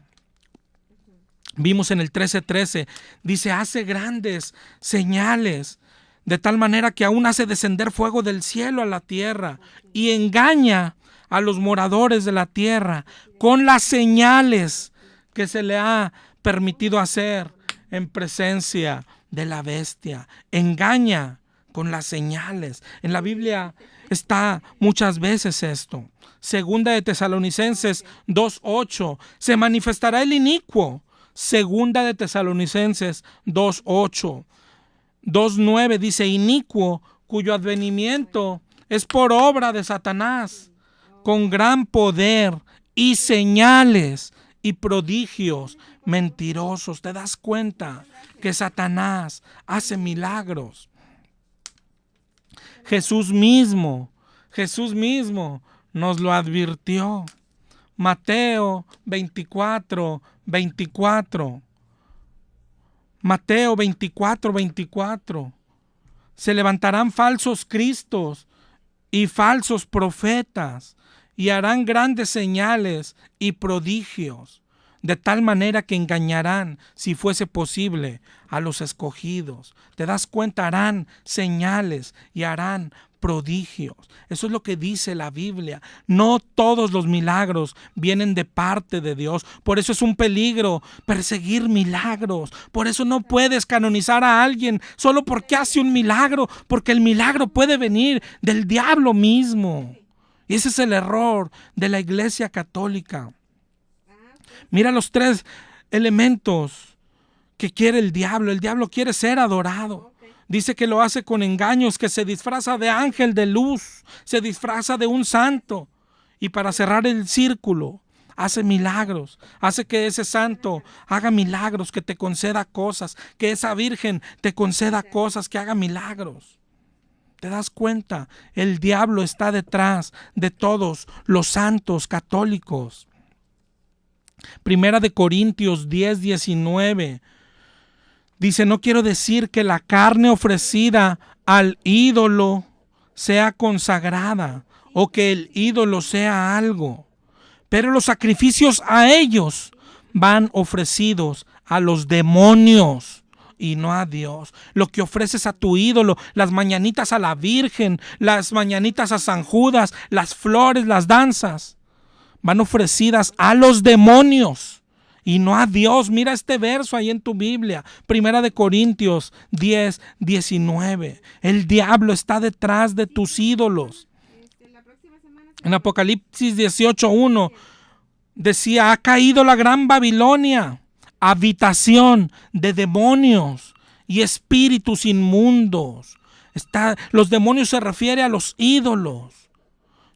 vimos en el 13:13, dice, hace grandes señales, de tal manera que aún hace descender fuego del cielo a la tierra y engaña a los moradores de la tierra con las señales que se le ha permitido hacer en presencia de la bestia. Engaña con las señales. En la Biblia está muchas veces esto. 2 de Tesalonicenses 2:8, se manifestará el inicuo. 2 de Tesalonicenses 2:8. 2:9 dice, inicuo, cuyo advenimiento es por obra de Satanás, con gran poder y señales y prodigios mentirosos. ¿Te das cuenta que Satanás hace milagros? Jesús mismo nos lo advirtió. Mateo 24:24. Mateo 24:24. Se levantarán falsos cristos y falsos profetas y harán grandes señales y prodigios. de tal manera que engañarán, si fuese posible, a los escogidos. ¿Te das cuenta? Harán señales y harán prodigios. Eso es lo que dice la Biblia. No todos los milagros vienen de parte de Dios. Por eso es un peligro perseguir milagros. Por eso no puedes canonizar a alguien solo porque hace un milagro, porque el milagro puede venir del diablo mismo. Y ese es el error de la Iglesia Católica. Mira los 3 elementos que quiere el diablo. El diablo quiere ser adorado. Dice que lo hace con engaños, que se disfraza de ángel de luz, se disfraza de un santo. Y para cerrar el círculo, hace milagros, hace que ese santo haga milagros, que te conceda cosas, que esa virgen te conceda cosas, que haga milagros. ¿Te das cuenta? El diablo está detrás de todos los santos católicos. Primera de Corintios 10:19 dice: no quiero decir que la carne ofrecida al ídolo sea consagrada o que el ídolo sea algo, pero los sacrificios a ellos van ofrecidos a los demonios y no a Dios. Lo que ofreces a tu ídolo, las mañanitas a la Virgen, las mañanitas a San Judas, las flores, las danzas, van ofrecidas a los demonios y no a Dios. Mira este verso ahí en tu Biblia, Primera de Corintios 10:19. El diablo está detrás de tus ídolos. En Apocalipsis 18:1 decía: ha caído la gran Babilonia, habitación de demonios y espíritus inmundos. Los demonios se refiere a los ídolos.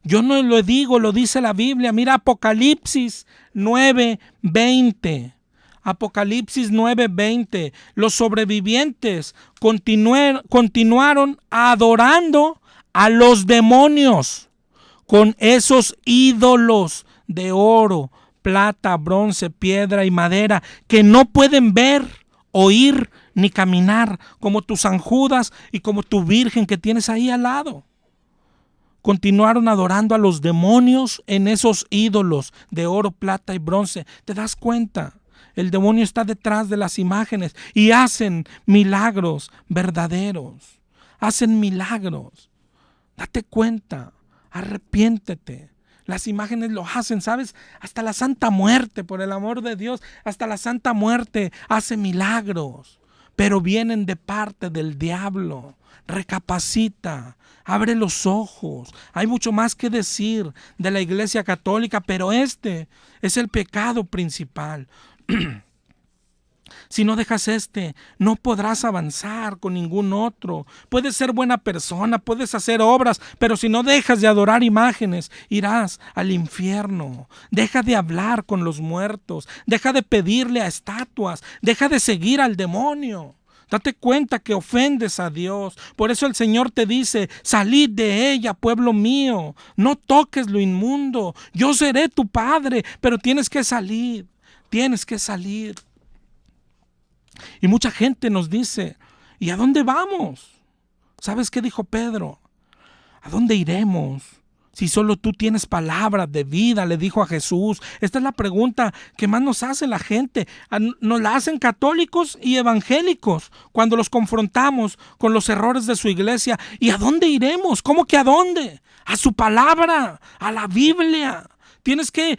Yo no lo digo, lo dice la Biblia. Mira Apocalipsis 9:20. Apocalipsis 9:20. Los sobrevivientes continuaron adorando a los demonios con esos ídolos de oro, plata, bronce, piedra y madera que no pueden ver, oír ni caminar, como tu San Judas y como tu Virgen que tienes ahí al lado. Continuaron adorando a los demonios en esos ídolos de oro, plata y bronce. ¿Te das cuenta? El demonio está detrás de las imágenes y hacen milagros verdaderos. Hacen milagros. Date cuenta, arrepiéntete. Las imágenes lo hacen, ¿sabes? Hasta la Santa Muerte, por el amor de Dios, hasta la Santa Muerte hace milagros, pero vienen de parte del diablo. Recapacita, abre los ojos. Hay mucho más que decir de la Iglesia Católica, pero este es el pecado principal. Si no dejas no podrás avanzar con ningún otro. Puedes ser buena persona, puedes hacer obras, pero si no dejas de adorar imágenes, irás al infierno. Deja de hablar con los muertos, deja de pedirle a estatuas, deja de seguir al demonio. Date cuenta que ofendes a Dios. Por eso el Señor te dice: salid de ella, pueblo mío. No toques lo inmundo. Yo seré tu padre, pero tienes que salir. Tienes que salir. Y mucha gente nos dice: ¿y a dónde vamos? ¿Sabes qué dijo Pedro? ¿A dónde iremos? Si solo tú tienes palabras de vida, le dijo a Jesús. Esta es la pregunta que más nos hace la gente. Nos la hacen católicos y evangélicos cuando los confrontamos con los errores de su iglesia. ¿Y a dónde iremos? ¿Cómo que a dónde? A su palabra, a la Biblia. Tienes que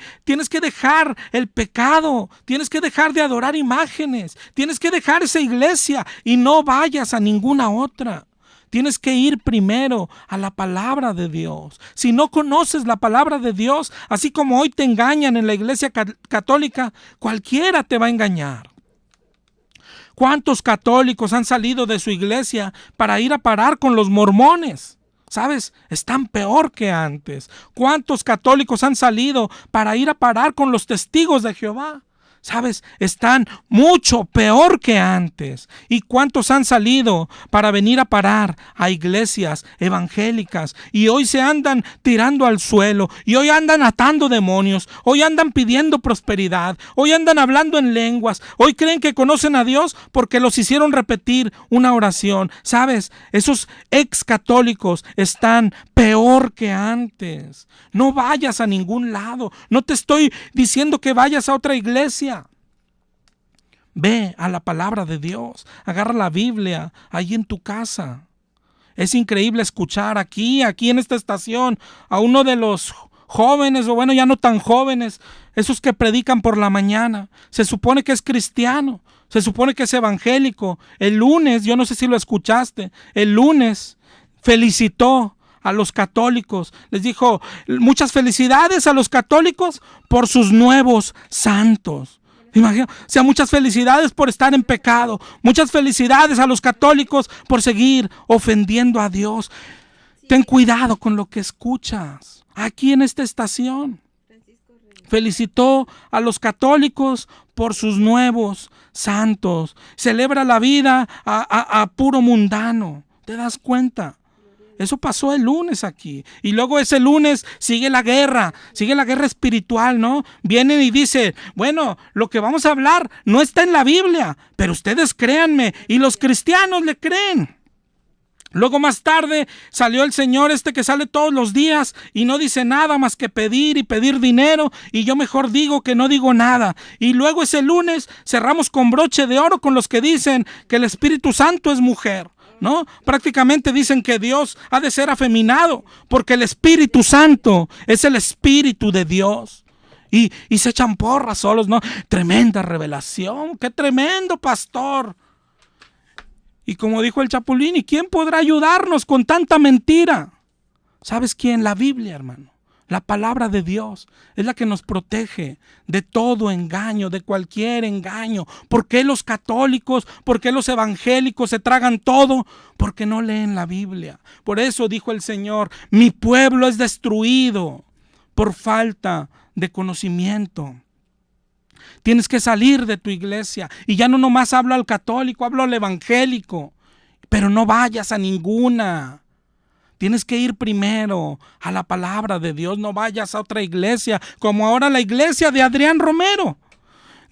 dejar el pecado, tienes que dejar de adorar imágenes, tienes que dejar esa iglesia y no vayas a ninguna otra. Tienes que ir primero a la palabra de Dios. Si no conoces la palabra de Dios, así como hoy te engañan en la Iglesia Católica, cualquiera te va a engañar. ¿Cuántos católicos han salido de su iglesia para ir a parar con los mormones? ¿Sabes? Están peor que antes. ¿Cuántos católicos han salido para ir a parar con los testigos de Jehová? ¿Sabes? Están mucho peor que antes. ¿Y cuántos han salido para venir a parar a iglesias evangélicas? Y hoy se andan tirando al suelo. Y hoy andan atando demonios. Hoy andan pidiendo prosperidad. Hoy andan hablando en lenguas. Hoy creen que conocen a Dios porque los hicieron repetir una oración. ¿Sabes? Esos ex católicos están peor que antes. No vayas a ningún lado. No te estoy diciendo que vayas a otra iglesia. Ve a la palabra de Dios, agarra la Biblia ahí en tu casa. Es increíble escuchar aquí en esta estación, a uno de los jóvenes, o bueno, ya no tan jóvenes, esos que predican por la mañana. Se supone que es cristiano, se supone que es evangélico. El lunes, yo no sé si lo escuchaste, el lunes felicitó a los católicos. Les dijo, muchas felicidades a los católicos por sus nuevos santos. Imagina, o sea, muchas felicidades por estar en pecado. Muchas felicidades a los católicos por seguir ofendiendo a Dios. Ten cuidado con lo que escuchas aquí en esta estación. Felicitó a los católicos por sus nuevos santos. Celebra la vida a puro mundano. ¿Te das cuenta? Eso pasó el lunes aquí. Y luego ese lunes sigue la guerra espiritual, ¿no? Vienen y dicen, bueno, lo que vamos a hablar no está en la Biblia, pero ustedes créanme, y los cristianos le creen. Luego más tarde salió el señor que sale todos los días y no dice nada más que pedir y pedir dinero, y yo mejor digo que no digo nada. Y luego ese lunes cerramos con broche de oro con los que dicen que el Espíritu Santo es mujer, ¿no? Prácticamente dicen que Dios ha de ser afeminado, porque el Espíritu Santo es el Espíritu de Dios. Y se echan porras solos, ¿no? Tremenda revelación, qué tremendo pastor. Y como dijo el Chapulín, ¿y quién podrá ayudarnos con tanta mentira? ¿Sabes quién? La Biblia, hermano. La palabra de Dios es la que nos protege de todo engaño, de cualquier engaño. ¿Por qué los católicos, por qué los evangélicos se tragan todo? Porque no leen la Biblia. Por eso dijo el Señor, mi pueblo es destruido por falta de conocimiento. Tienes que salir de tu iglesia. Y ya no nomás hablo al católico, hablo al evangélico. Pero no vayas a ninguna. Tienes que ir primero a la palabra de Dios. No vayas a otra iglesia, como ahora la iglesia de Adrián Romero.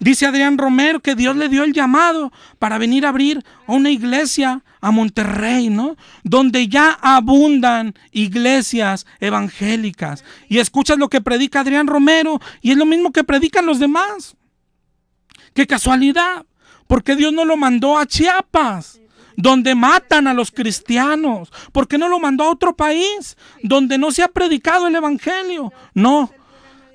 Dice Adrián Romero que Dios le dio el llamado para venir a abrir una iglesia a Monterrey, ¿no? Donde ya abundan iglesias evangélicas. Y escuchas lo que predica Adrián Romero y es lo mismo que predican los demás. ¡Qué casualidad! ¿Por qué Dios no lo mandó a Chiapas, donde matan a los cristianos? ¿Por qué no lo mandó a otro país donde no se ha predicado el evangelio? No,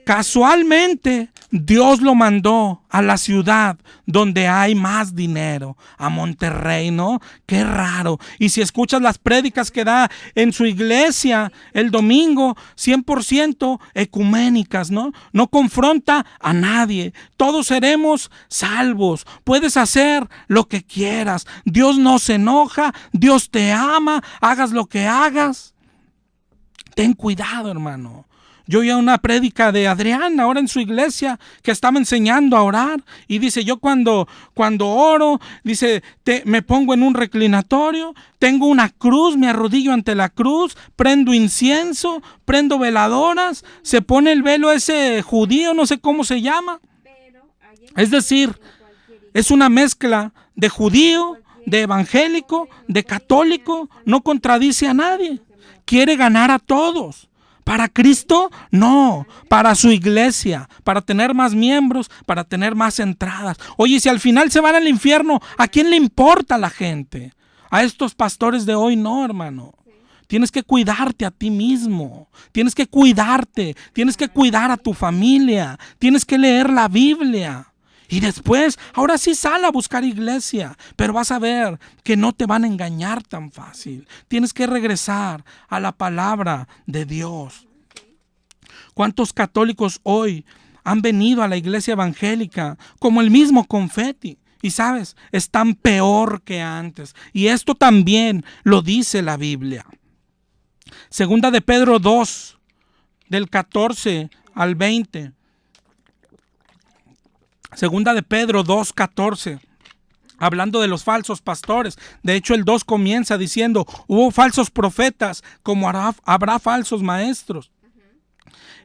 casualmente Dios lo mandó a la ciudad donde hay más dinero, a Monterrey, ¿no? Qué raro. Y si escuchas las prédicas que da en su iglesia el domingo, 100% ecuménicas, ¿no? No confronta a nadie. Todos seremos salvos. Puedes hacer lo que quieras. Dios no se enoja, Dios te ama, hagas lo que hagas. Ten cuidado, hermano. Yo oí una prédica de Adrián ahora en su iglesia que estaba enseñando a orar y dice, yo cuando oro, dice, me pongo en un reclinatorio, tengo una cruz, me arrodillo ante la cruz, prendo incienso, prendo veladoras, se pone el velo ese judío, no sé cómo se llama. Es decir, es una mezcla de judío, de evangélico, de católico, no contradice a nadie, quiere ganar a todos. ¿Para Cristo? No, para su iglesia, para tener más miembros, para tener más entradas. Oye, si al final se van al infierno, ¿a quién le importa la gente? A estos pastores de hoy no, hermano. Tienes que cuidarte a ti mismo, tienes que cuidarte, tienes que cuidar a tu familia, tienes que leer la Biblia. Y después, ahora sí sal a buscar iglesia, pero vas a ver que no te van a engañar tan fácil. Tienes que regresar a la palabra de Dios. ¿Cuántos católicos hoy han venido a la iglesia evangélica como el mismo Confetti? Y sabes, están peor que antes. Y esto también lo dice la Biblia. Segunda de Pedro 2, del 14 al 20. Segunda de Pedro 2:14, hablando de los falsos pastores. De hecho, el 2 comienza diciendo, hubo falsos profetas, como habrá falsos maestros.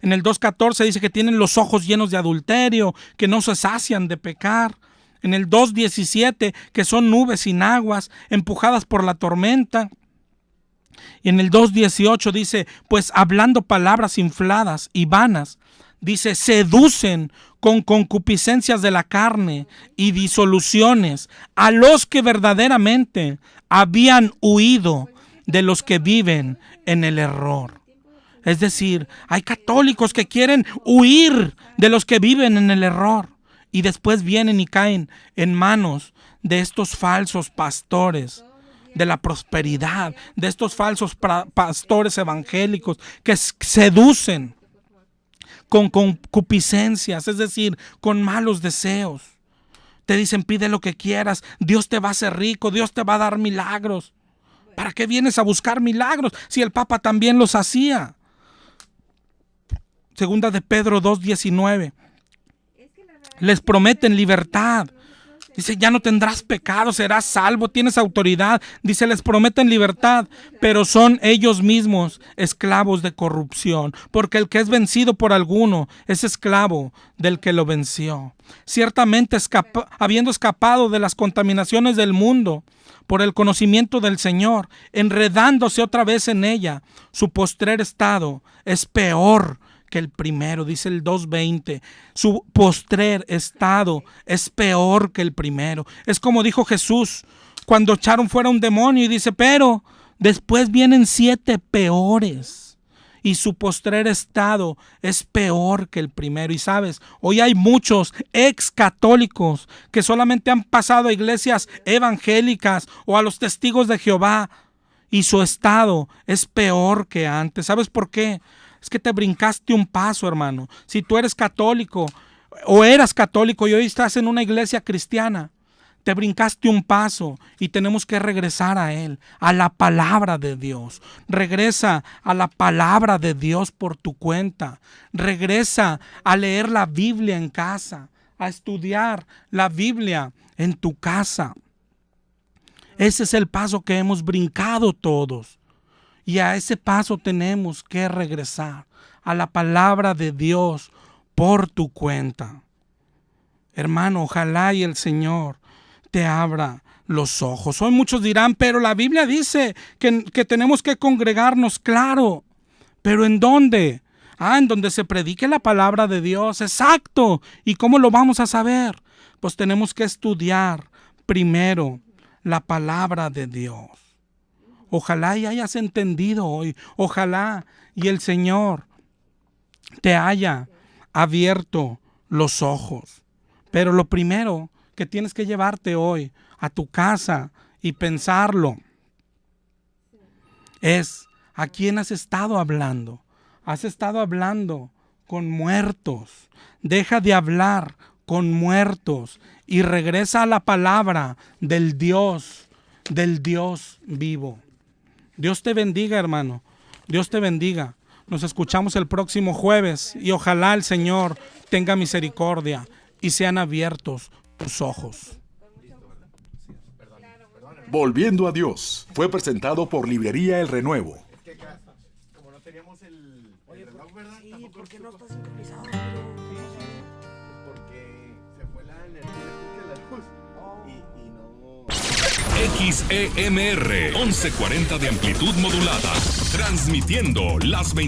En el 2:14 dice que tienen los ojos llenos de adulterio, que no se sacian de pecar. En el 2:17, que son nubes sin aguas, empujadas por la tormenta. Y en el 2:18 dice, pues hablando palabras infladas y vanas, dice, seducen con concupiscencias de la carne y disoluciones a los que verdaderamente habían huido de los que viven en el error. Es decir, hay católicos que quieren huir de los que viven en el error y después vienen y caen en manos de estos falsos pastores de la prosperidad, de estos falsos pastores evangélicos que seducen con concupiscencias, es decir, con malos deseos. Te dicen, pide lo que quieras, Dios te va a hacer rico, Dios te va a dar milagros. ¿Para qué vienes a buscar milagros si el Papa también los hacía? Segunda de Pedro 2:19. Les prometen libertad. Dice, ya no tendrás pecado, serás salvo, tienes autoridad. Dice, les prometen libertad, pero son ellos mismos esclavos de corrupción. Porque el que es vencido por alguno es esclavo del que lo venció. Ciertamente, habiendo escapado de las contaminaciones del mundo por el conocimiento del Señor, enredándose otra vez en ella, su postrer estado es peor que el primero, dice el 2:20. Su postrer estado es peor que el primero. Es como dijo Jesús cuando echaron fuera un demonio y dice, pero después vienen 7 peores y su postrer estado es peor que el primero. Y sabes, hoy hay muchos ex católicos que solamente han pasado a iglesias evangélicas o a los testigos de Jehová y su estado es peor que antes. ¿Sabes por qué? Es que te brincaste un paso, hermano. Si tú eres católico o eras católico y hoy estás en una iglesia cristiana, te brincaste un paso y tenemos que regresar a Él, a la palabra de Dios. Regresa a la palabra de Dios por tu cuenta. Regresa a leer la Biblia en casa, a estudiar la Biblia en tu casa. Ese es el paso que hemos brincado todos. Y a ese paso tenemos que regresar, a la palabra de Dios por tu cuenta. Hermano, ojalá y el Señor te abra los ojos. Hoy muchos dirán, pero la Biblia dice que tenemos que congregarnos, claro. ¿Pero en dónde? En donde se predique la palabra de Dios. Exacto. ¿Y cómo lo vamos a saber? Pues tenemos que estudiar primero la palabra de Dios. Ojalá y hayas entendido hoy. Ojalá y el Señor te haya abierto los ojos. Pero lo primero que tienes que llevarte hoy a tu casa y pensarlo es, ¿a quién has estado hablando? Has estado hablando con muertos. Deja de hablar con muertos y regresa a la palabra del Dios vivo. Dios te bendiga, hermano. Dios te bendiga. Nos escuchamos el próximo jueves y ojalá el Señor tenga misericordia y sean abiertos tus ojos. Volviendo a Dios fue presentado por Librería El Renuevo. Como no teníamos el reloj, ¿verdad? Sí, ¿por qué no está sincronizado? Porque se fue la energía de la luz y no... XEMR 1140 de amplitud modulada, transmitiendo las 20